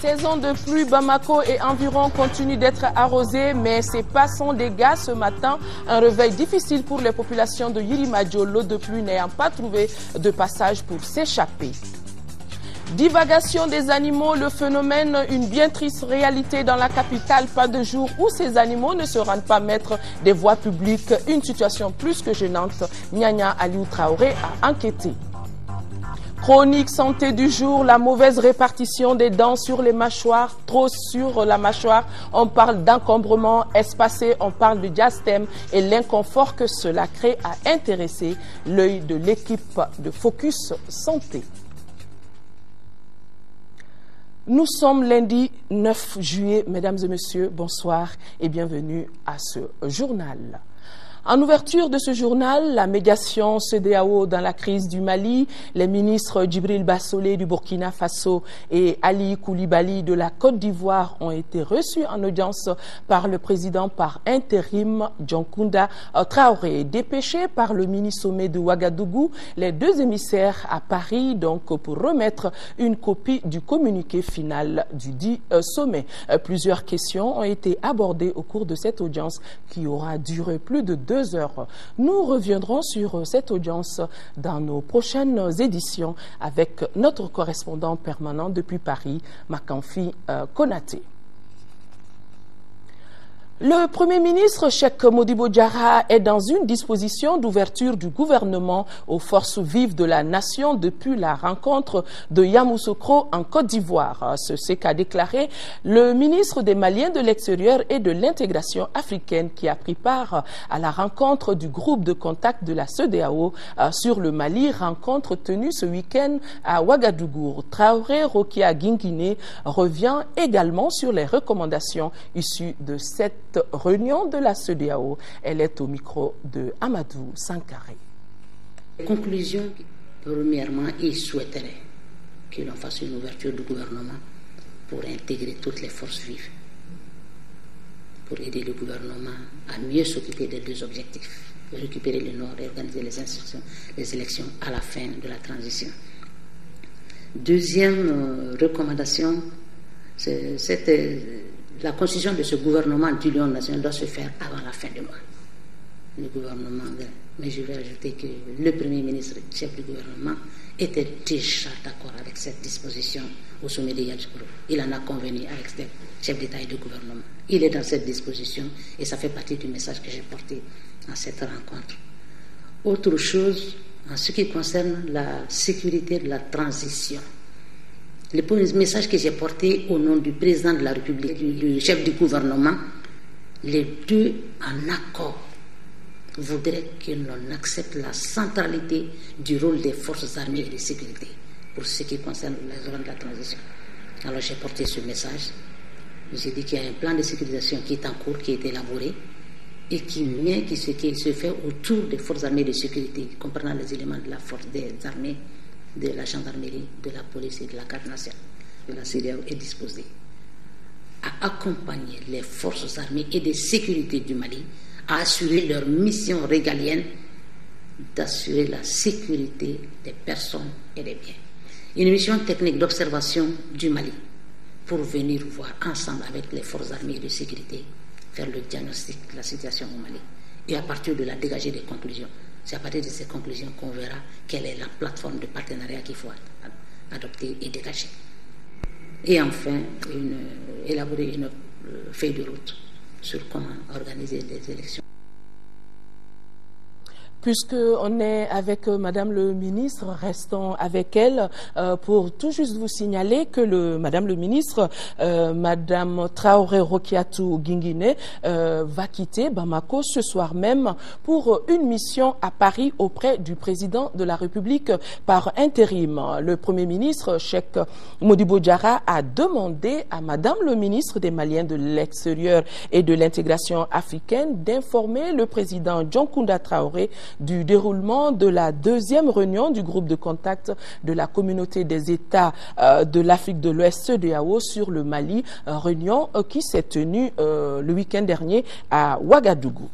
Saison de pluie, Bamako et environ continuent d'être arrosés, mais c'est pas sans dégâts ce matin. Un réveil difficile pour les populations de Yirimadio, l'eau de pluie n'ayant pas trouvé de passage pour s'échapper. Divagation des animaux, le phénomène, une bien triste réalité dans la capitale. Pas de jour où ces animaux ne se rendent pas maîtres des voies publiques. Une situation plus que gênante. Nyanya Aliou Traoré a enquêté. Chronique santé du jour, la mauvaise répartition des dents sur les mâchoires, trop sur la mâchoire. On parle d'encombrement espacé, on parle de diastème et l'inconfort que cela crée a intéressé l'œil de l'équipe de Focus Santé. Nous sommes lundi 9 juillet, mesdames et messieurs, bonsoir et bienvenue à ce journal. En ouverture de ce journal, la médiation CEDEAO dans la crise du Mali, les ministres Djibril Bassolé du Burkina Faso et Ali Koulibaly de la Côte d'Ivoire ont été reçus en audience par le président par intérim Dionkunda Traoré. Dépêchés par le mini-sommet de Ouagadougou, les deux émissaires à Paris donc pour remettre une copie du communiqué final du dit sommet. Plusieurs questions ont été abordées au cours de cette audience qui aura duré plus de 2 heures. Nous reviendrons sur cette audience dans nos prochaines éditions avec notre correspondant permanent depuis Paris, Makamfi Konaté. Le Premier ministre Cheikh Modibo Diarra est dans une disposition d'ouverture du gouvernement aux forces vives de la nation depuis la rencontre de Yamoussoukro en Côte d'Ivoire. C'est qu'a déclaré le ministre des Maliens de l'extérieur et de l'intégration africaine qui a pris part à la rencontre du groupe de contact de la CEDEAO sur le Mali, rencontre tenue ce week-end à Ouagadougou. Traoré Rokia Guinguiné revient également sur les recommandations issues de cette réunion de la CEDEAO. Elle est au micro de Amadou Sankaré. Conclusion, premièrement, il souhaiterait que l'on fasse une ouverture du gouvernement pour intégrer toutes les forces vives, pour aider le gouvernement à mieux s'occuper des deux objectifs, récupérer le Nord et organiser les élections à la fin de la transition. Deuxième recommandation, la constitution de ce gouvernement d'union nationale doit se faire avant la fin du mois. Le gouvernement, mais je vais ajouter que le Premier ministre, chef du gouvernement, était déjà d'accord avec cette disposition au sommet de Yamoussoukro. Il en a convenu avec les chefs d'État et de gouvernement. Il est dans cette disposition et ça fait partie du message que j'ai porté à cette rencontre. Autre chose, en ce qui concerne la sécurité de la transition. Le premier message que j'ai porté au nom du président de la République, du chef du gouvernement, les deux en accord voudraient que l'on accepte la centralité du rôle des forces armées et de sécurité pour ce qui concerne la zone de la transition. Alors j'ai porté ce message. J'ai dit qu'il y a un plan de sécurisation qui est en cours, qui est élaboré et qui se fait autour des forces armées de sécurité, comprenant les éléments de la force des armées, de la gendarmerie, de la police et de la garde nationale. La CEDEAO est disposée à accompagner les forces armées et de sécurité du Mali à assurer leur mission régalienne d'assurer la sécurité des personnes et des biens. Une mission technique d'observation du Mali pour venir voir ensemble avec les forces armées et de sécurité, faire le diagnostic de la situation au Mali et à partir de là dégager des conclusions. C'est à partir de ces conclusions qu'on verra quelle est la plateforme de partenariat qu'il faut adopter et dégager. Et enfin, élaborer une feuille de route sur comment organiser les élections. Puisqu'on est avec Madame le ministre, restons avec elle pour tout juste vous signaler que Madame le ministre, Madame Traoré Rokiatou Guinguiné, va quitter Bamako ce soir même pour une mission à Paris auprès du président de la République par intérim. Le Premier ministre, Cheikh Modibo Diarra, a demandé à Madame le ministre des Maliens de l'extérieur et de l'intégration africaine d'informer le président Dionkunda Traoré du déroulement de la deuxième réunion du groupe de contact de la communauté des États de l'Afrique de l'Ouest CEDEAO sur le Mali, réunion qui s'est tenue le week-end dernier à Ouagadougou.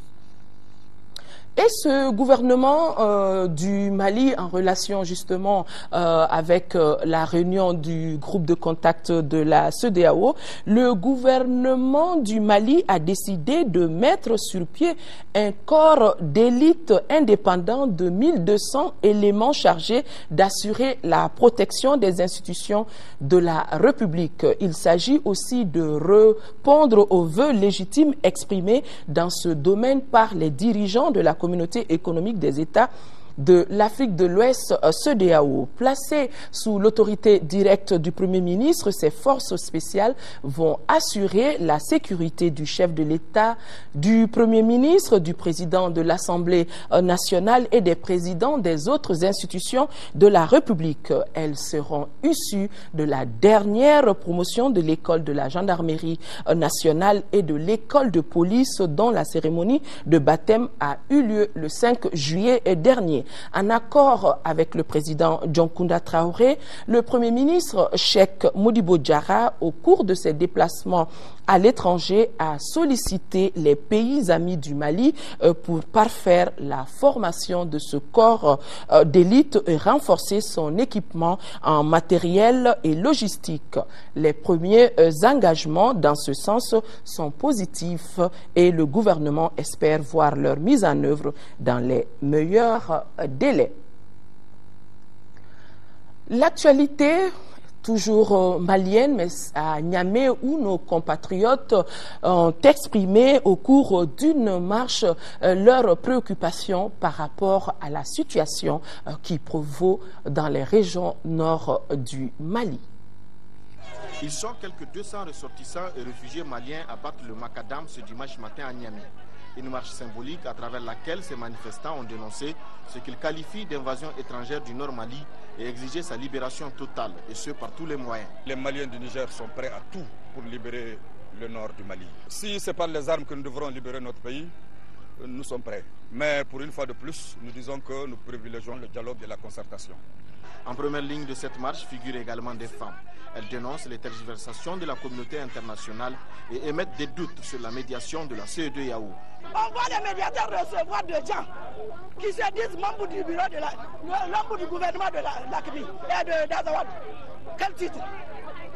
Et ce gouvernement du Mali, en relation justement avec la réunion du groupe de contact de la CEDEAO, le gouvernement du Mali a décidé de mettre sur pied un corps d'élite indépendant de 1200 éléments chargés d'assurer la protection des institutions de la République. Il s'agit aussi de répondre aux vœux légitimes exprimés dans ce domaine par les dirigeants de la Communauté économique des États de l'Afrique de l'Ouest, CEDEAO. Placées sous l'autorité directe du Premier ministre, ces forces spéciales vont assurer la sécurité du chef de l'État, du Premier ministre, du président de l'Assemblée nationale et des présidents des autres institutions de la République. Elles seront issues de la dernière promotion de l'école de la gendarmerie nationale et de l'école de police dont la cérémonie de baptême a eu lieu le 5 juillet dernier. En accord avec le président Dioncounda Traoré, le Premier ministre Cheikh Modibo Diarra, au cours de ses déplacements à l'étranger, a sollicité les pays amis du Mali pour parfaire la formation de ce corps d'élite et renforcer son équipement en matériel et logistique. Les premiers engagements dans ce sens sont positifs et le gouvernement espère voir leur mise en œuvre dans les meilleurs délais. L'actualité toujours malienne, mais à Niamey, où nos compatriotes ont exprimé au cours d'une marche leurs préoccupations par rapport à la situation qui prévaut dans les régions nord du Mali. Ils sont quelques 200 ressortissants et réfugiés maliens à battre le macadam ce dimanche matin à Niamey. Une marche symbolique à travers laquelle ces manifestants ont dénoncé ce qu'ils qualifient d'invasion étrangère du Nord Mali et exigé sa libération totale, et ce par tous les moyens. Les Maliens du Niger sont prêts à tout pour libérer le nord du Mali. Si c'est par les armes que nous devrons libérer notre pays, nous sommes prêts. Mais pour une fois de plus, nous disons que nous privilégions le dialogue et la concertation. En première ligne de cette marche figurent également des femmes. Elles dénoncent les tergiversations de la communauté internationale et émettent des doutes sur la médiation de la CEDEAO. On voit les médiateurs recevoir des gens qui se disent membres du bureau membres du gouvernement de l'ACMI et d'Azawad. Quel titre?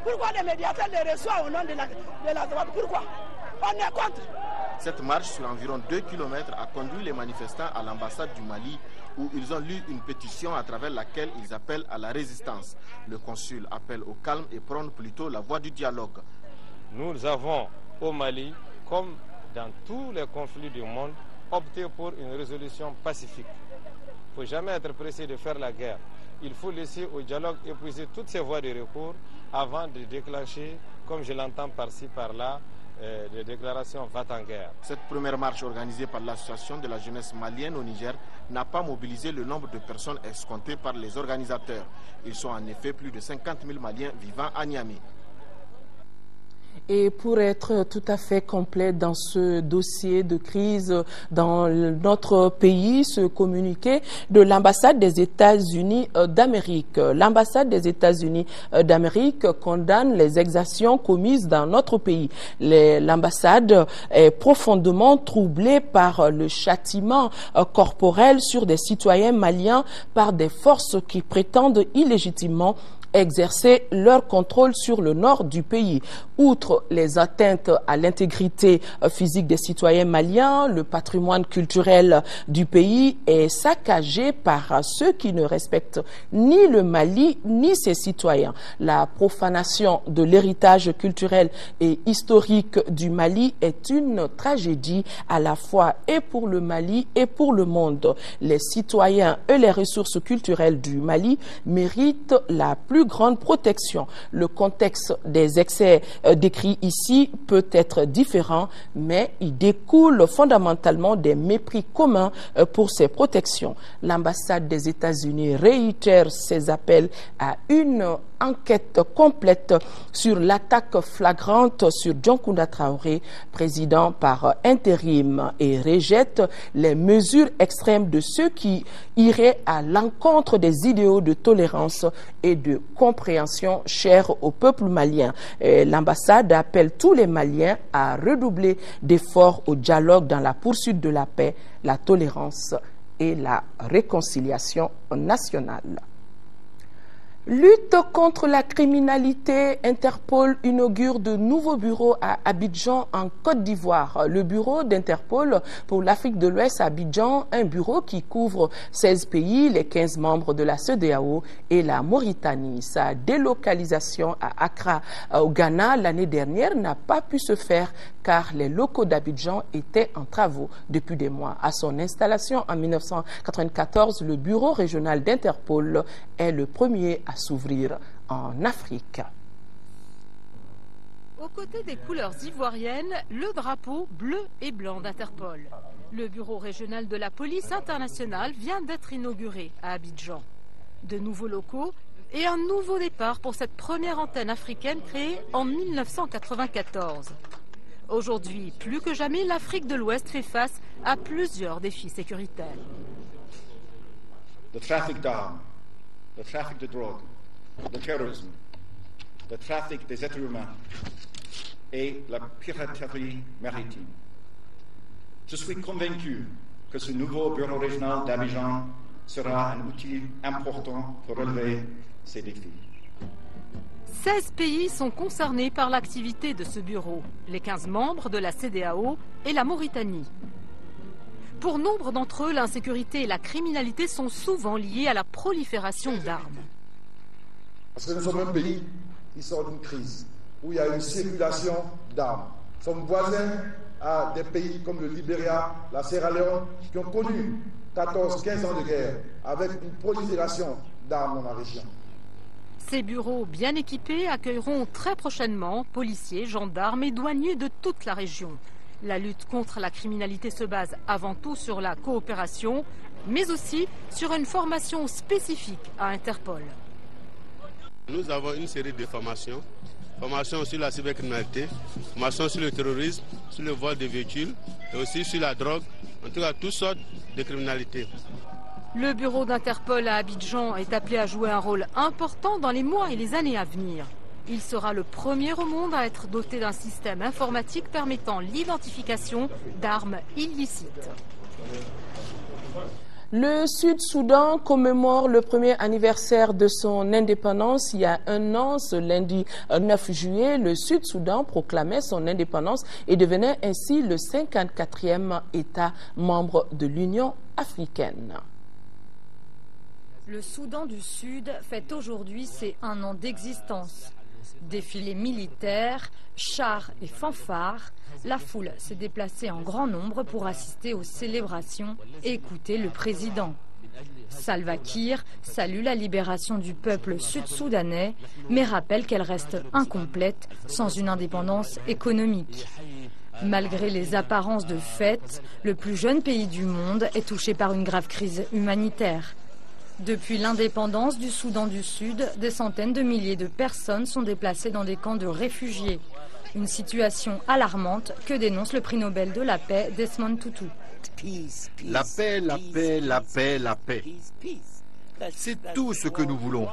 Pourquoi les médiateurs les reçoivent au nom de l'Azawad? Pourquoi? On est contre. Cette marche sur environ 2 km a conduit les manifestants à l'ambassade du Mali où ils ont lu une pétition à travers laquelle ils appellent à la résistance. Le consul appelle au calme et prône plutôt la voie du dialogue. Nous avons au Mali, comme dans tous les conflits du monde, opté pour une résolution pacifique. Il ne faut jamais être pressé de faire la guerre. Il faut laisser au dialogue épuiser toutes ces voies de recours avant de déclencher, comme je l'entends par-ci, par-là, des déclarations va-t-en-guerre. Cette première marche organisée par l'association de la jeunesse malienne au Niger n'a pas mobilisé le nombre de personnes escomptées par les organisateurs. Ils sont en effet plus de 50 000 Maliens vivant à Niamey. Et pour être tout à fait complet dans ce dossier de crise dans notre pays, ce communiqué de l'ambassade des États-Unis d'Amérique. L'ambassade des États-Unis d'Amérique condamne les exactions commises dans notre pays. L'ambassade est profondément troublée par le châtiment corporel sur des citoyens maliens par des forces qui prétendent illégitimement exercer leur contrôle sur le nord du pays. Outre les atteintes à l'intégrité physique des citoyens maliens, le patrimoine culturel du pays est saccagé par ceux qui ne respectent ni le Mali ni ses citoyens. La profanation de l'héritage culturel et historique du Mali est une tragédie à la fois et pour le Mali et pour le monde. Les citoyens et les ressources culturelles du Mali méritent la plus grande protection. Le contexte des excès décrits ici peut être différent, mais il découle fondamentalement des mépris communs pour ces protections. L'ambassade des États-Unis réitère ses appels à une enquête complète sur l'attaque flagrante sur Dioncounda Traoré, président par intérim, et rejette les mesures extrêmes de ceux qui iraient à l'encontre des idéaux de tolérance et de compréhension chers au peuple malien. L'ambassade appelle tous les Maliens à redoubler d'efforts au dialogue dans la poursuite de la paix, la tolérance et la réconciliation nationale. Lutte contre la criminalité, Interpol inaugure de nouveaux bureaux à Abidjan en Côte d'Ivoire. Le bureau d'Interpol pour l'Afrique de l'Ouest à Abidjan, un bureau qui couvre 16 pays, les 15 membres de la CEDEAO et la Mauritanie. Sa délocalisation à Accra, au Ghana, l'année dernière n'a pas pu se faire car les locaux d'Abidjan étaient en travaux depuis des mois. À son installation en 1994, le bureau régional d'Interpol est le premier à s'ouvrir en Afrique. Aux côtés des couleurs ivoiriennes, le drapeau bleu et blanc d'Interpol. Le bureau régional de la police internationale vient d'être inauguré à Abidjan. De nouveaux locaux et un nouveau départ pour cette première antenne africaine créée en 1994. Aujourd'hui, plus que jamais, l'Afrique de l'Ouest fait face à plusieurs défis sécuritaires. Le trafic d'armes, le trafic de drogue, le terrorisme, le trafic des êtres humains et la piraterie maritime. Je suis convaincu que ce nouveau bureau régional d'Abidjan sera un outil important pour relever ces défis. 16 pays sont concernés par l'activité de ce bureau, les 15 membres de la CEDEAO et la Mauritanie. Pour nombre d'entre eux, l'insécurité et la criminalité sont souvent liées à la prolifération d'armes. Parce que nous sommes un pays qui sort d'une crise, où il y a une circulation d'armes. Nous sommes voisins à des pays comme le Libéria, la Sierra Leone, qui ont connu 14-15 ans de guerre, avec une prolifération d'armes dans la région. Ces bureaux bien équipés accueilleront très prochainement policiers, gendarmes et douaniers de toute la région. La lutte contre la criminalité se base avant tout sur la coopération, mais aussi sur une formation spécifique à Interpol. Nous avons une série de formations. Formation sur la cybercriminalité, formation sur le terrorisme, sur le vol de véhicules et aussi sur la drogue, en tout cas toutes sortes de criminalité. Le bureau d'Interpol à Abidjan est appelé à jouer un rôle important dans les mois et les années à venir. Il sera le premier au monde à être doté d'un système informatique permettant l'identification d'armes illicites. Le Sud-Soudan commémore le premier anniversaire de son indépendance. Il y a un an, ce lundi 9 juillet, le Sud-Soudan proclamait son indépendance et devenait ainsi le 54e État membre de l'Union africaine. Le Soudan du Sud fête aujourd'hui ses 1 an d'existence. Défilés militaires, chars et fanfares, la foule s'est déplacée en grand nombre pour assister aux célébrations et écouter le président. Salva Kiir salue la libération du peuple sud-soudanais, mais rappelle qu'elle reste incomplète sans une indépendance économique. Malgré les apparences de fête, le plus jeune pays du monde est touché par une grave crise humanitaire. Depuis l'indépendance du Soudan du Sud, des centaines de milliers de personnes sont déplacées dans des camps de réfugiés. Une situation alarmante que dénonce le prix Nobel de la paix Desmond Tutu. La paix, la paix, la paix, la paix. C'est tout ce que nous voulons.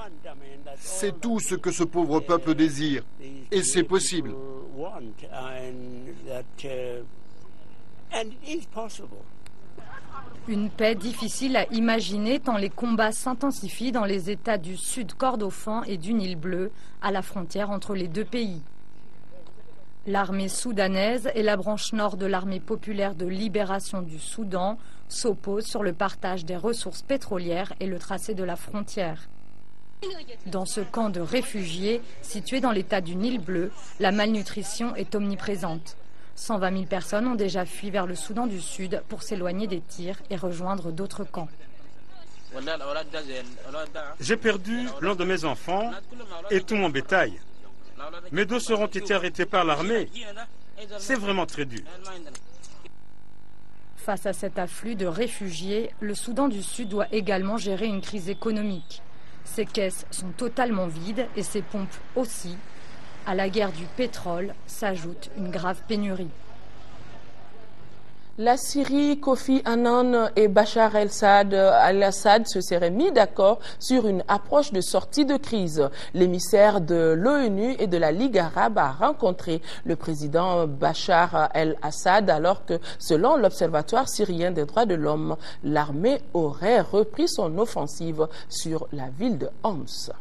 C'est tout ce que ce pauvre peuple désire. Et c'est possible. Une paix difficile à imaginer tant les combats s'intensifient dans les États du Sud Kordofan et du Nil Bleu, à la frontière entre les deux pays. L'armée soudanaise et la branche nord de l'armée populaire de libération du Soudan s'opposent sur le partage des ressources pétrolières et le tracé de la frontière. Dans ce camp de réfugiés, situé dans l'État du Nil Bleu, la malnutrition est omniprésente. 120 000 personnes ont déjà fui vers le Soudan du Sud pour s'éloigner des tirs et rejoindre d'autres camps. J'ai perdu l'un de mes enfants et tout mon bétail. Mes deux sœurs ont été arrêtées par l'armée. C'est vraiment très dur. Face à cet afflux de réfugiés, le Soudan du Sud doit également gérer une crise économique. Ses caisses sont totalement vides et ses pompes aussi. À la guerre du pétrole s'ajoute une grave pénurie. La Syrie, Kofi Annan et Bachar el-Assad se seraient mis d'accord sur une approche de sortie de crise. L'émissaire de l'ONU et de la Ligue arabe a rencontré le président Bachar el-Assad alors que, selon l'Observatoire syrien des droits de l'homme, l'armée aurait repris son offensive sur la ville de Homs.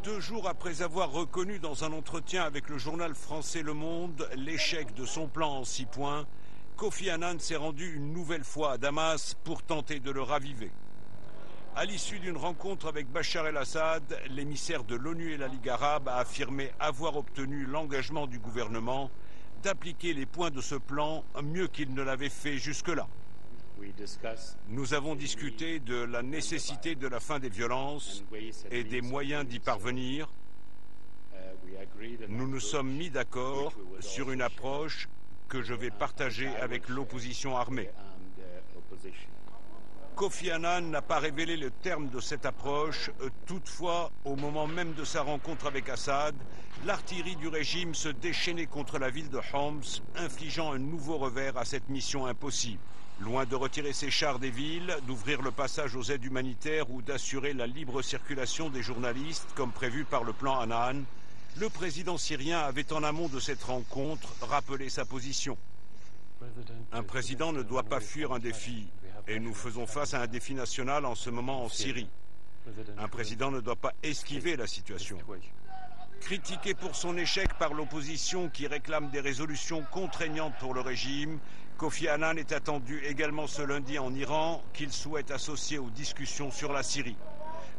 2 jours après avoir reconnu dans un entretien avec le journal français Le Monde l'échec de son plan en 6 points, Kofi Annan s'est rendu une nouvelle fois à Damas pour tenter de le raviver. À l'issue d'une rencontre avec Bachar el-Assad, l'émissaire de l'ONU et la Ligue arabe a affirmé avoir obtenu l'engagement du gouvernement d'appliquer les points de ce plan mieux qu'il ne l'avait fait jusque-là. Nous avons discuté de la nécessité de la fin des violences et des moyens d'y parvenir. Nous nous sommes mis d'accord sur une approche que je vais partager avec l'opposition armée. Kofi Annan n'a pas révélé le terme de cette approche. Toutefois, au moment même de sa rencontre avec Assad, l'artillerie du régime se déchaînait contre la ville de Homs, infligeant un nouveau revers à cette mission impossible. Loin de retirer ses chars des villes, d'ouvrir le passage aux aides humanitaires ou d'assurer la libre circulation des journalistes, comme prévu par le plan Annan, le président syrien avait en amont de cette rencontre rappelé sa position. Un président ne doit pas fuir un défi, et nous faisons face à un défi national en ce moment en Syrie. Un président ne doit pas esquiver la situation. Critiqué pour son échec par l'opposition qui réclame des résolutions contraignantes pour le régime, Kofi Annan est attendu également ce lundi en Iran, qu'il souhaite associer aux discussions sur la Syrie.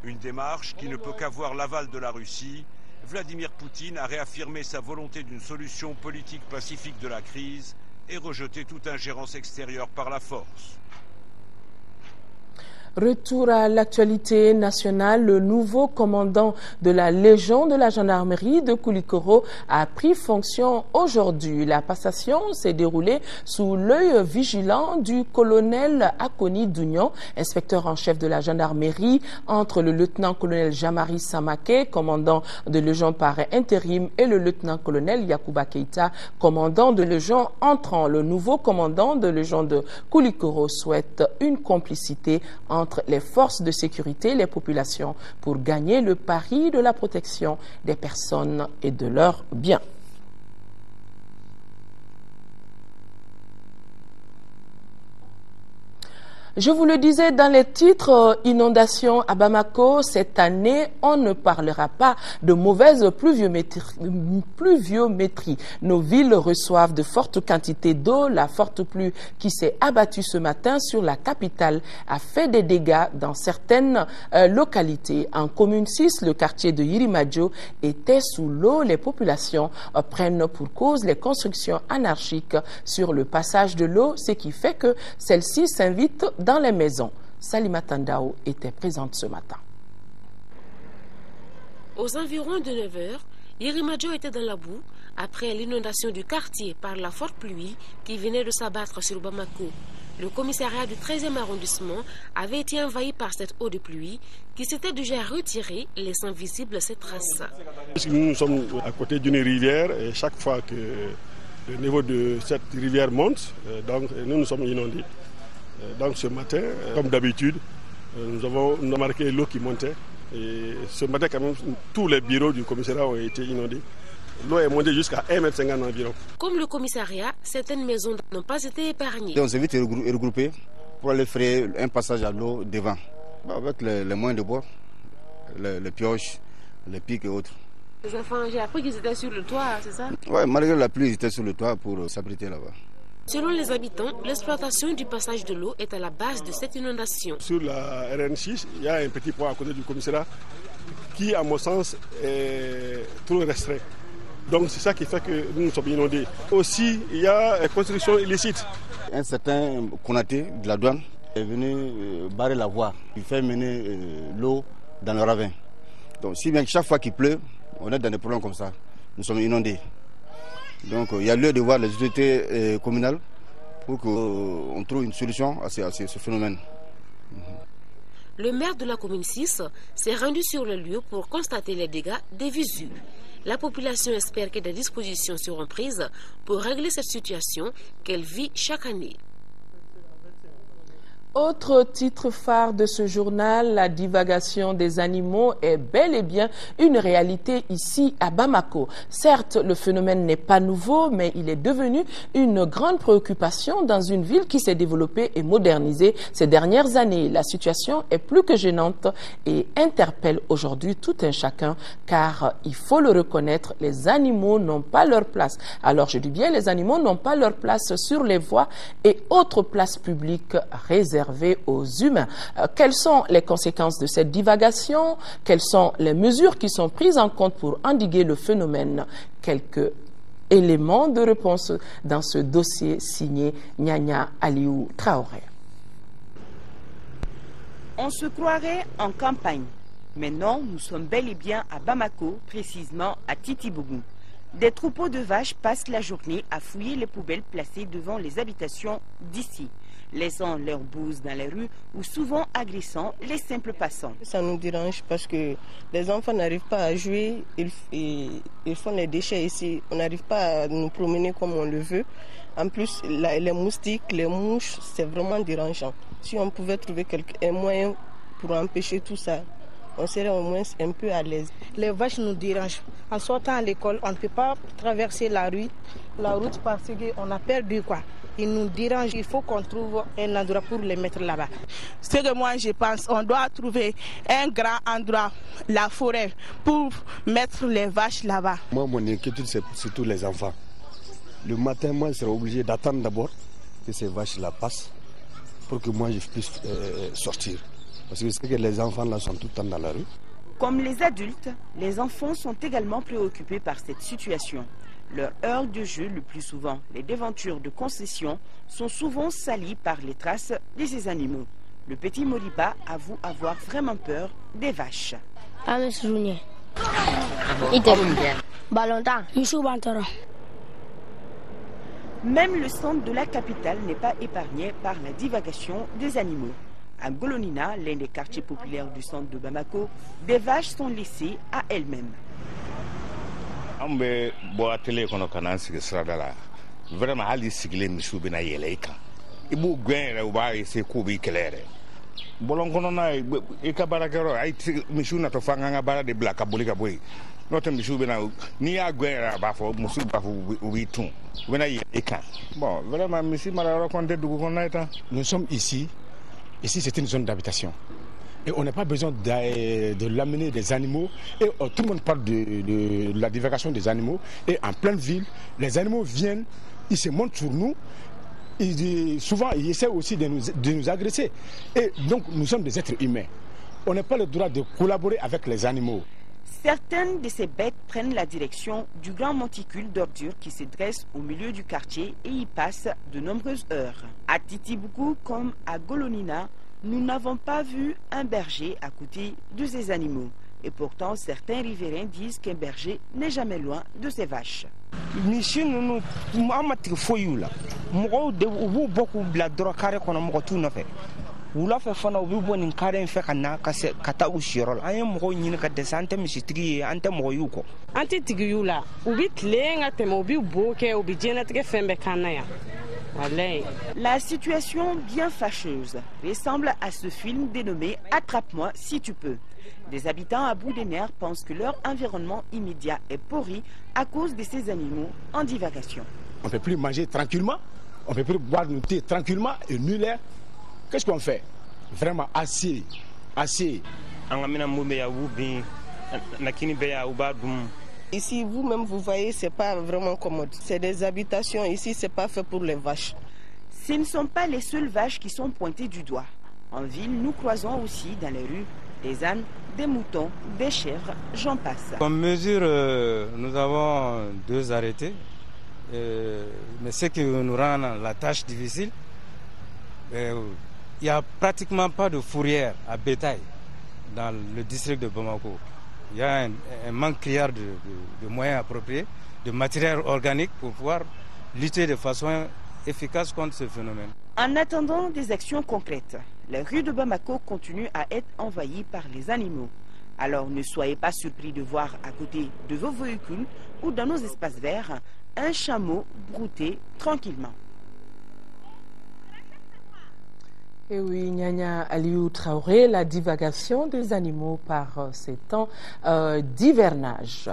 Une démarche qui ne peut qu'avoir l'aval de la Russie. Vladimir Poutine a réaffirmé sa volonté d'une solution politique pacifique de la crise et rejeté toute ingérence extérieure par la force. Retour à l'actualité nationale, le nouveau commandant de la Légion de la gendarmerie de Koulikoro a pris fonction aujourd'hui. La passation s'est déroulée sous l'œil vigilant du colonel Akoni Dounion, inspecteur en chef de la gendarmerie, entre le lieutenant-colonel Jamari Samake, commandant de Légion par intérim, et le lieutenant-colonel Yakuba Keita, commandant de Légion entrant. Le nouveau commandant de Légion de Koulikoro souhaite une complicité entre les forces de sécurité et les populations pour gagner le pari de la protection des personnes et de leurs biens. Je vous le disais dans les titres, inondations à Bamako, cette année, on ne parlera pas de mauvaise pluviométrie. Nos villes reçoivent de fortes quantités d'eau. La forte pluie qui s'est abattue ce matin sur la capitale a fait des dégâts dans certaines localités. En commune 6, le quartier de Yirimadjo était sous l'eau. Les populations prennent pour cause les constructions anarchiques sur le passage de l'eau, ce qui fait que celle-ci s'invite dans les maisons. Salima Tandao était présente ce matin. Aux environs de 9h, Yirimadjo était dans la boue après l'inondation du quartier par la forte pluie qui venait de s'abattre sur Bamako. Le commissariat du 13e arrondissement avait été envahi par cette eau de pluie qui s'était déjà retirée, laissant visible ses traces. Nous sommes à côté d'une rivière et chaque fois que le niveau de cette rivière monte, donc nous sommes inondés. Donc ce matin, comme d'habitude, nous avons remarqué l'eau qui montait. Et ce matin, quand même, tous les bureaux du commissariat ont été inondés. L'eau est montée jusqu'à 1,50 m environ. Comme le commissariat, certaines maisons n'ont pas été épargnées. On s'est vite regroupés pour aller faire un passage à l'eau devant. Avec les moyens de bord, les pioches, les pics et autres. Les enfants, j'ai appris qu'ils étaient sur le toit, c'est ça? Oui, malgré la pluie, ils étaient sur le toit pour s'abriter là-bas. Selon les habitants, l'exploitation du passage de l'eau est à la base de cette inondation. Sur la RN6, il y a un petit point à côté du commissariat qui, à mon sens, est trop restreint. Donc c'est ça qui fait que nous sommes inondés. Aussi, il y a une construction illicite. Un certain Konaté de la douane est venu barrer la voie. Il fait mener l'eau dans le ravin. Donc si bien chaque fois qu'il pleut, on est dans des problèmes comme ça. Nous sommes inondés. Donc il y a lieu de voir les autorités communales pour qu'on trouve une solution à ce phénomène. Le maire de la commune 6 s'est rendu sur le lieu pour constater les dégâts des visus. La population espère que des dispositions seront prises pour régler cette situation qu'elle vit chaque année. Autre titre phare de ce journal, la divagation des animaux est bel et bien une réalité ici à Bamako. Certes, le phénomène n'est pas nouveau, mais il est devenu une grande préoccupation dans une ville qui s'est développée et modernisée ces dernières années. La situation est plus que gênante et interpelle aujourd'hui tout un chacun, car il faut le reconnaître, les animaux n'ont pas leur place. Alors je dis bien, les animaux n'ont pas leur place sur les voies et autres places publiques réservées aux humains. Quelles sont les conséquences de cette divagation? Quelles sont les mesures qui sont prises en compte pour endiguer le phénomène? Quelques éléments de réponse dans ce dossier signé Nyanya Aliou Traoré. On se croirait en campagne, mais non, nous sommes bel et bien à Bamako, précisément à Titibougou. Des troupeaux de vaches passent la journée à fouiller les poubelles placées devant les habitations d'ici, laissant leurs bouses dans les rues ou souvent agressant les simples passants. Ça nous dérange parce que les enfants n'arrivent pas à jouer, ils font les déchets ici, on n'arrive pas à nous promener comme on le veut. En plus, les moustiques, les mouches, c'est vraiment dérangeant. Si on pouvait trouver un moyen pour empêcher tout ça, on serait au moins un peu à l'aise. Les vaches nous dérangent. En sortant à l'école, on ne peut pas traverser la route parce qu'on a perdu quoi. Ils nous dérangent, il faut qu'on trouve un endroit pour les mettre là-bas. Ce que moi je pense, on doit trouver un grand endroit, la forêt, pour mettre les vaches là-bas. Moi, mon inquiétude, c'est surtout les enfants. Le matin, moi, je serai obligé d'attendre d'abord que ces vaches-là passent pour que moi, je puisse sortir. Parce que je sais que les enfants là sont tout le temps dans la rue. Comme les adultes, les enfants sont également préoccupés par cette situation. Leur heure de jeu, le plus souvent les déventures de concession, sont souvent salies par les traces de ces animaux. Le petit Moriba avoue avoir vraiment peur des vaches. Même le centre de la capitale n'est pas épargné par la divagation des animaux. À Golonina, l'un des quartiers populaires du centre de Bamako, des vaches sont laissées à elles-mêmes. Vraiment, Ali Sigler Missoubina Yeleka. Il faut gagner au bar et c'est Kobi Kelere. Bolongonona, et Kabarakero, I think Missuna to Fanga Bara de Black Abolika Boy. Not a Missoubina, ni a guerra bafo, Musuba we too. When I can. Bon, vraiment, Missi Mara raconté de Gougonaita. Nous sommes ici. Ici, c'est une zone d'habitation. Et on n'a pas besoin de l'amener des animaux. Et tout le monde parle de la divagation des animaux. Et en pleine ville, les animaux viennent, ils se montrent sur nous. Souvent, ils essaient aussi de nous agresser. Et donc, nous sommes des êtres humains. On n'a pas le droit de collaborer avec les animaux. Certaines de ces bêtes prennent la direction du grand monticule d'ordures qui se dresse au milieu du quartier et y passent de nombreuses heures. À Titibougou comme à Golonina, nous n'avons pas vu un berger à côté de ces animaux. Et pourtant, certains riverains disent qu'un berger n'est jamais loin de ses vaches. Wula fɛ fana u bɛ bɔ nin kare in fɛ ka na ka taa u siyɔrɔ la an ye mɔgɔw ɲini ka dɛsɛ an tɛ misitigi ye an tɛ mɔgɔ y'u kɔ an tɛ tigi y'u la u bɛ tilen ka tɛmɛ u bɛ bo kɛ u bɛ diɲɛlatigɛ fɛn bɛɛ kan na yan. La situation bien fâcheuse ressemble à ce film dénommé Attrape-moi si tu peux. Des habitants à bout des nerfs pensent que leur environnement immédiat est pourri à cause de ces animaux en divagation. On ne peut plus manger tranquillement, on ne peut plus boire du thé tranquillement et nul air. Qu'est-ce qu'on fait? Vraiment assez, assez. Ici, vous-même, vous voyez, c'est pas vraiment commode. C'est des habitations. Ici, c'est pas fait pour les vaches. Ce ne sont pas les seules vaches qui sont pointées du doigt. En ville, nous croisons aussi dans les rues des ânes, des moutons, des chèvres, j'en passe. Comme mesure, nous avons 2 arrêtés. Mais ce qui nous rend la tâche difficile, il n'y a pratiquement pas de fourrière à bétail dans le district de Bamako. Il y a un manque criard de moyens appropriés, de matériel organique pour pouvoir lutter de façon efficace contre ce phénomène. En attendant des actions concrètes, les rues de Bamako continuent à être envahies par les animaux. Alors ne soyez pas surpris de voir à côté de vos véhicules ou dans nos espaces verts un chameau brouter tranquillement. Et oui, Nyanya Aliou Traoré, la divagation des animaux par ces temps d'hivernage.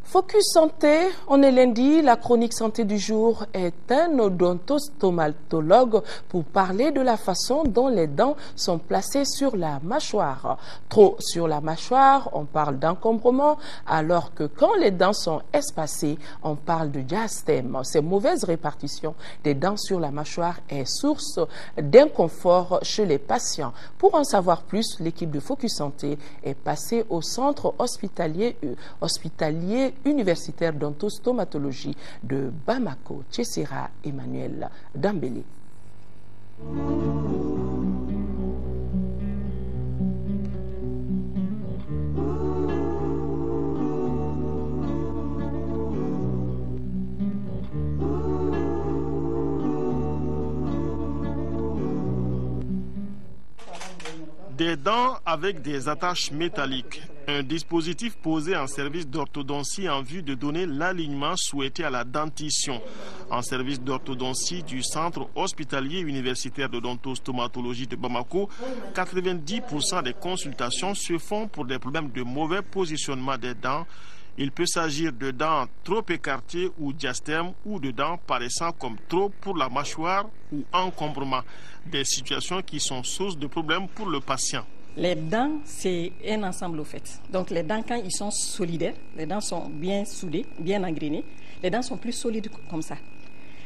Focus Santé, on est lundi, la chronique santé du jour est un odontostomatologue pour parler de la façon dont les dents sont placées sur la mâchoire. Trop sur la mâchoire, on parle d'encombrement, alors que quand les dents sont espacées, on parle de diastème. Ces mauvaises répartitions des dents sur la mâchoire est source d'inconfort chez les patients. Pour en savoir plus, l'équipe de Focus Santé est passée au centre hospitalier universitaire d'ontostomatologie de Bamako, Tchessira Emmanuel Dambélé. Des dents avec des attaches métalliques. Un dispositif posé en service d'orthodontie en vue de donner l'alignement souhaité à la dentition. En service d'orthodontie du centre hospitalier universitaire d'odontostomatologie de Bamako, 90% des consultations se font pour des problèmes de mauvais positionnement des dents. Il peut s'agir de dents trop écartées ou diastème ou de dents paraissant comme trop pour la mâchoire ou encombrement. Des situations qui sont source de problèmes pour le patient. Les dents, c'est un ensemble au fait. Donc les dents, quand ils sont solidaires, les dents sont bien soudées, bien engrenées, les dents sont plus solides comme ça.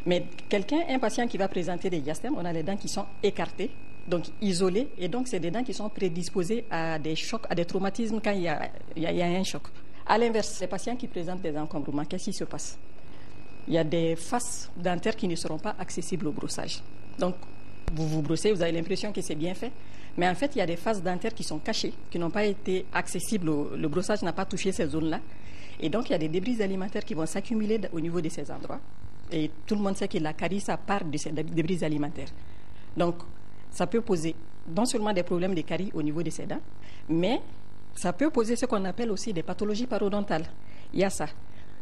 Mais un patient qui va présenter des diastèmes, on a les dents qui sont écartées, donc isolées, et donc c'est des dents qui sont prédisposées à des chocs, à des traumatismes quand il y a un choc. À l'inverse, les patients qui présentent des encombrements, qu'est-ce qui se passe? Il y a des faces dentaires qui ne seront pas accessibles au brossage. Donc, vous vous brossez, vous avez l'impression que c'est bien fait, mais en fait, il y a des faces dentaires qui sont cachées, qui n'ont pas été accessibles. Le brossage n'a pas touché ces zones-là. Et donc, il y a des débris alimentaires qui vont s'accumuler au niveau de ces endroits. Et tout le monde sait que la carie, ça part de ces débris alimentaires. Donc, ça peut poser non seulement des problèmes de carie au niveau de ces dents, mais ça peut poser ce qu'on appelle aussi des pathologies parodontales. Il y a ça.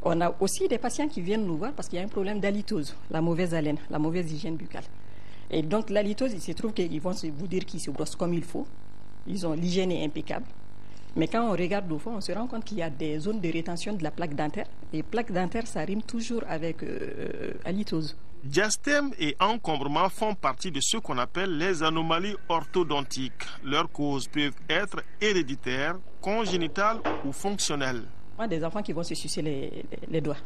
On a aussi des patients qui viennent nous voir parce qu'il y a un problème d'halitose, la mauvaise haleine, la mauvaise hygiène buccale. Et donc l'halitose, il se trouve qu'ils vont vous dire qu'ils se brossent comme il faut. L'hygiène est impeccable. Mais quand on regarde au fond, on se rend compte qu'il y a des zones de rétention de la plaque dentaire. Et plaque dentaire, ça rime toujours avec halitose. Diastème et encombrement font partie de ce qu'on appelle les anomalies orthodontiques. Leurs causes peuvent être héréditaires, congénitales ou fonctionnelles. Des enfants qui vont se sucer les doigts,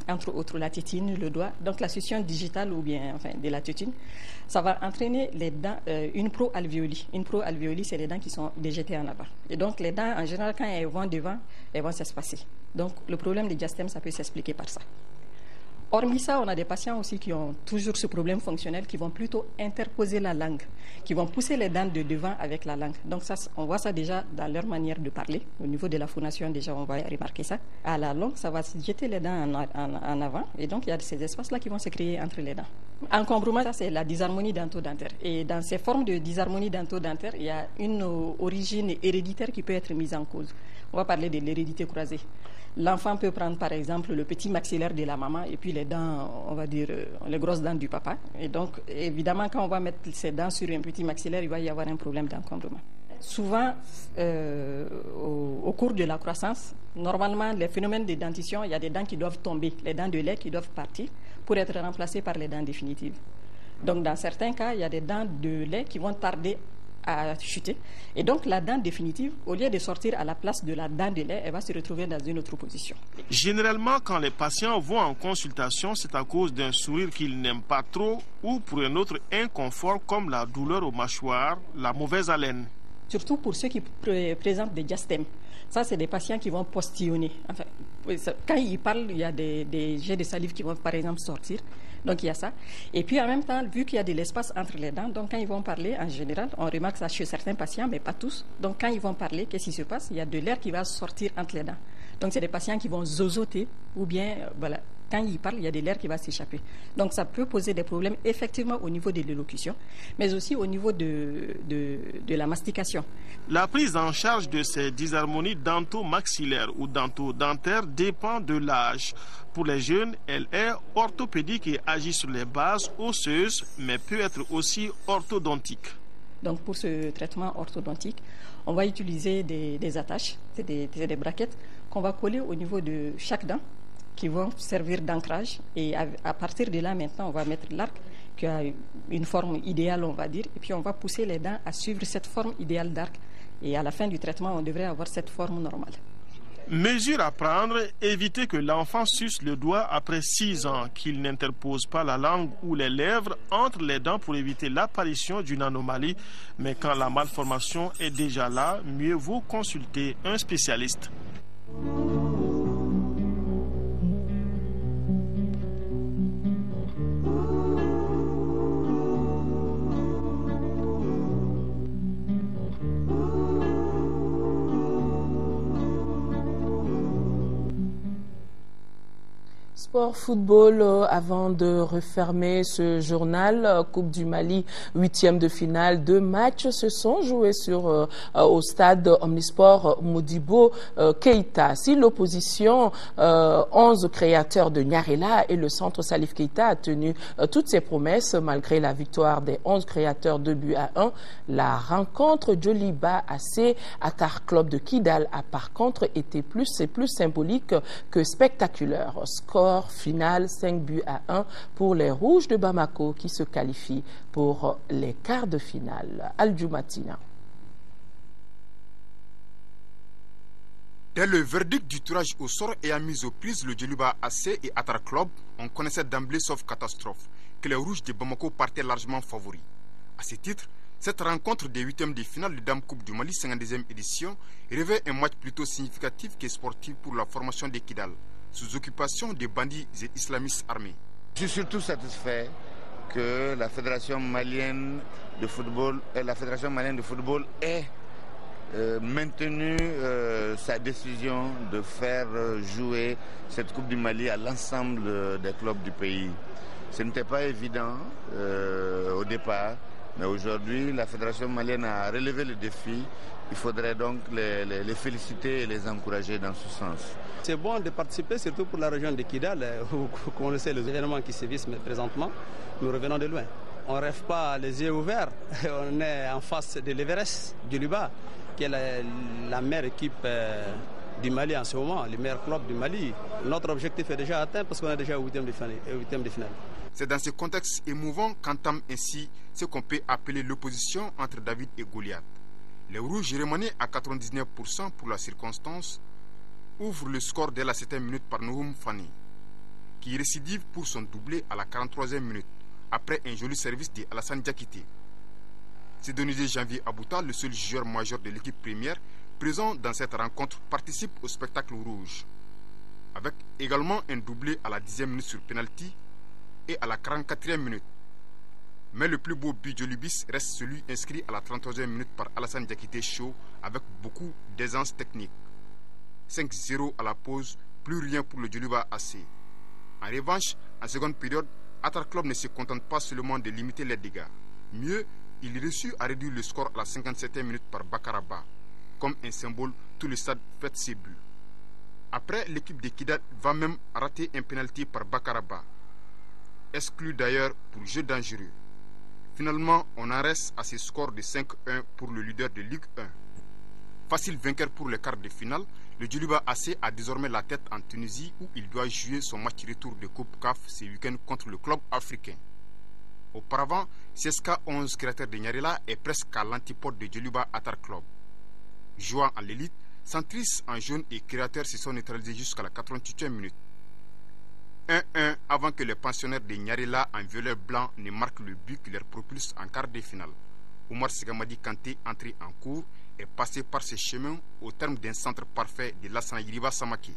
entre autres la tétine, le doigt. Donc la succion digitale ou bien de la tétine, ça va entraîner les dents, une proalvéolie. Une proalvéolie, c'est les dents qui sont déjetées en avant. Et donc les dents, en général, quand elles vont devant, elles vont s'espacer. Donc le problème du diastème, ça peut s'expliquer par ça. Hormis ça, on a des patients aussi qui ont toujours ce problème fonctionnel, qui vont plutôt interposer la langue, qui vont pousser les dents de devant avec la langue. Donc ça, on voit ça déjà dans leur manière de parler. Au niveau de la phonation, déjà, on va remarquer ça. À la longue, ça va jeter les dents en avant. Et donc, il y a ces espaces-là qui vont se créer entre les dents. Encombrement, ça, c'est la dysharmonie dento-dentaire. Et dans ces formes de dysharmonie dento-dentaire, il y a une origine héréditaire qui peut être mise en cause. On va parler de l'hérédité croisée. L'enfant peut prendre par exemple le petit maxillaire de la maman et puis les dents, on va dire, les grosses dents du papa. Et donc, évidemment, quand on va mettre ses dents sur un petit maxillaire, il va y avoir un problème d'encombrement. Souvent, au cours de la croissance, normalement, les phénomènes de dentition, il y a des dents qui doivent tomber, les dents de lait qui doivent partir pour être remplacées par les dents définitives. Donc, dans certains cas, il y a des dents de lait qui vont tarder à chuter. Et donc, la dent définitive, au lieu de sortir à la place de la dent de lait, elle va se retrouver dans une autre position. Généralement, quand les patients vont en consultation, c'est à cause d'un sourire qu'ils n'aiment pas trop ou pour un autre inconfort comme la douleur aux mâchoires, la mauvaise haleine. Surtout pour ceux qui présentent des diastèmes. Ça, c'est des patients qui vont postillonner. Enfin, quand ils parlent, il y a des jets de salive qui vont, par exemple, sortir. Donc, il y a ça. Et puis, en même temps, vu qu'il y a de l'espace entre les dents, donc quand ils vont parler, en général, on remarque ça chez certains patients, mais pas tous. Donc, quand ils vont parler, qu'est-ce qui se passe? Il y a de l'air qui va sortir entre les dents. Donc, c'est des patients qui vont zozoter ou bien, Quand il parle, il y a de l'air qui va s'échapper. Donc ça peut poser des problèmes effectivement au niveau de l'élocution, mais aussi au niveau de la mastication. La prise en charge de ces dysharmonies dentomaxillaires ou dentodentaires dépend de l'âge. Pour les jeunes, elle est orthopédique et agit sur les bases osseuses, mais peut être aussi orthodontique. Donc pour ce traitement orthodontique, on va utiliser des attaches, c'est des braquettes qu'on va coller au niveau de chaque dent, qui vont servir d'ancrage. Et à partir de là, maintenant, on va mettre l'arc qui a une forme idéale, on va dire, et puis on va pousser les dents à suivre cette forme idéale d'arc. Et à la fin du traitement, on devrait avoir cette forme normale. Mesure à prendre, éviter que l'enfant suce le doigt après 6 ans, qu'il n'interpose pas la langue ou les lèvres entre les dents pour éviter l'apparition d'une anomalie. Mais quand la malformation est déjà là, mieux vaut consulter un spécialiste. Sport, football, avant de refermer ce journal, Coupe du Mali, 8e de finale, 2 matchs se sont joués au stade Omnisport Modibo Keïta. Si l'opposition, 11 créateurs de Nyarela et le centre Salif Keïta a tenu toutes ses promesses malgré la victoire des 11 créateurs 2-1, la rencontre Djoliba AC Atar Club de Kidal a par contre été plus symbolique que spectaculaire. Score final 5-1 pour les Rouges de Bamako qui se qualifient pour les quarts de finale. Al-Jumatina. Dès le verdict du tirage au sort ayant mis aux prises le Djoliba AC et Atar Club, on connaissait d'emblée, sauf catastrophe, que les Rouges de Bamako partaient largement favoris. À ce titre, cette rencontre des 8e de finale de Dame Coupe du Mali 52e édition revêt un match plutôt significatif que sportif pour la formation de Kidal, sous occupation des bandits et islamistes armés. Je suis surtout satisfait que la Fédération malienne de football ait maintenu sa décision de faire jouer cette Coupe du Mali à l'ensemble des clubs du pays. Ce n'était pas évident au départ, mais aujourd'hui la Fédération malienne a relevé le défi. Il faudrait donc les féliciter et les encourager dans ce sens. C'est bon de participer, surtout pour la région de Kidal, où vous connaissez les événements qui sévissent, mais présentement, nous revenons de loin. On ne rêve pas les yeux ouverts, on est en face de l'Everest, du Luba, qui est la meilleure équipe du Mali en ce moment, le meilleur club du Mali. Notre objectif est déjà atteint parce qu'on est déjà au 8e de finale. C'est dans ce contexte émouvant qu'entame ainsi ce qu'on peut appeler l'opposition entre David et Goliath. Les Rouges, remenés à 99% pour la circonstance, ouvrent le score dès la 7e minute par Nouhoum Fani, qui récidive pour son doublé à la 43e minute, après un joli service de Alassane Diakité. C'est Denise Janvier Abouta, le seul joueur majeur de l'équipe première, présent dans cette rencontre, participe au spectacle rouge, avec également un doublé à la 10e minute sur penalty et à la 44e minute. Mais le plus beau but de Lubis reste celui inscrit à la 33e minute par Alassane Diakité Chaud avec beaucoup d'aisance technique. 5-0 à la pause, plus rien pour le Djoliba AC. En revanche, en seconde période, Atar Club ne se contente pas seulement de limiter les dégâts. Mieux, il réussit à réduire le score à la 57e minute par Bakaraba. Comme un symbole, tout le stade fête ses buts. Après, l'équipe de Kidal va même rater un pénalty par Bakaraba, exclu d'ailleurs pour jeu dangereux. Finalement, on en reste à ce score de 5-1 pour le leader de Ligue 1. Facile vainqueur pour le quart de finale, le Djoliba AC a désormais la tête en Tunisie où il doit jouer son match retour de Coupe CAF ce week-end contre le club africain. Auparavant, CSK 11 créateur de Nyarela est presque à l'antipode de Djoliba Atar Club. Jouant en l'élite, Centris en jaune et créateurs se sont neutralisés jusqu'à la 88e minute. 1-1 avant que les pensionnaires de Nyarela en violet blanc ne marquent le but qui leur propulse en quart de finale. Omar Segamadi Kanté, entré en cours, est passé par ce chemin au terme d'un centre parfait de Lassana Yiriba Samaki.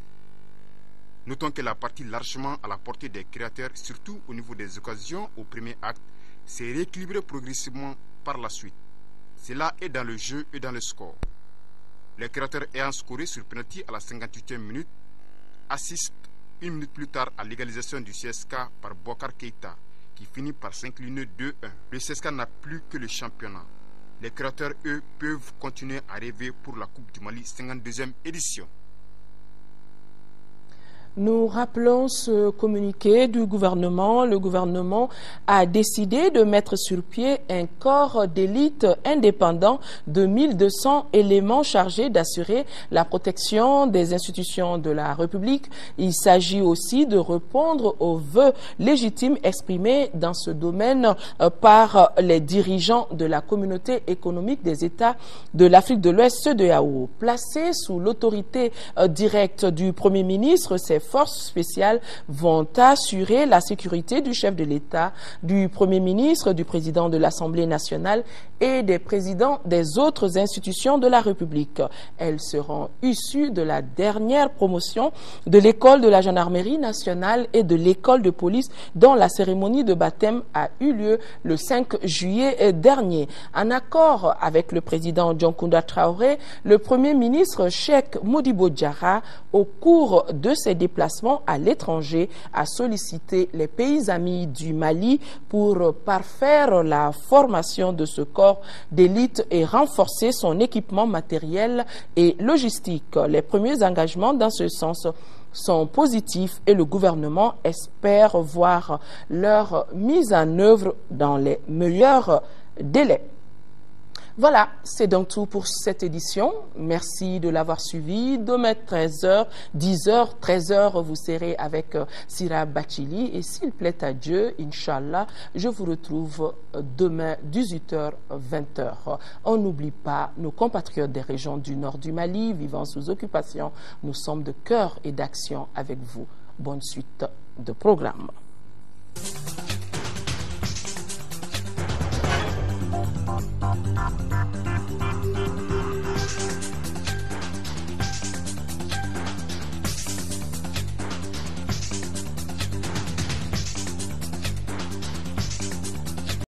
Notons que la partie largement à la portée des créateurs, surtout au niveau des occasions au premier acte, s'est rééquilibrée progressivement par la suite. Cela est dans le jeu et dans le score. Les créateurs ayant scoré sur penalty à la 58e minute assistent une minute plus tard à l'égalisation du CSK par Bokar Keita, qui finit par s'incliner 2-1. Le CSK n'a plus que le championnat. Les créateurs, eux, peuvent continuer à rêver pour la Coupe du Mali 52e édition. Nous rappelons ce communiqué du gouvernement. Le gouvernement a décidé de mettre sur pied un corps d'élite indépendant de 1200 éléments chargés d'assurer la protection des institutions de la République. Il s'agit aussi de répondre aux vœux légitimes exprimés dans ce domaine par les dirigeants de la communauté économique des États de l'Afrique de l'Ouest, CEDEAO. Placés sous l'autorité directe du Premier ministre, ces forces spéciales vont assurer la sécurité du chef de l'État, du Premier ministre, du président de l'Assemblée nationale et des présidents des autres institutions de la République. Elles seront issues de la dernière promotion de l'école de la gendarmerie nationale et de l'école de police dont la cérémonie de baptême a eu lieu le 5 juillet dernier. En accord avec le président Dioncounda Traoré, le Premier ministre Cheikh Modibo Diarra, au cours de ses déplacements à l'étranger, a sollicité les pays amis du Mali pour parfaire la formation de ce corps d'élite et renforcer son équipement matériel et logistique. Les premiers engagements dans ce sens sont positifs et le gouvernement espère voir leur mise en œuvre dans les meilleurs délais. Voilà, c'est donc tout pour cette édition. Merci de l'avoir suivi. Demain 13h, 10h, 13h, vous serez avec Sira Bachili. Et s'il plaît à Dieu, Inch'Allah, je vous retrouve demain 18h, 20h. On n'oublie pas nos compatriotes des régions du nord du Mali vivant sous occupation. Nous sommes de cœur et d'action avec vous. Bonne suite de programme.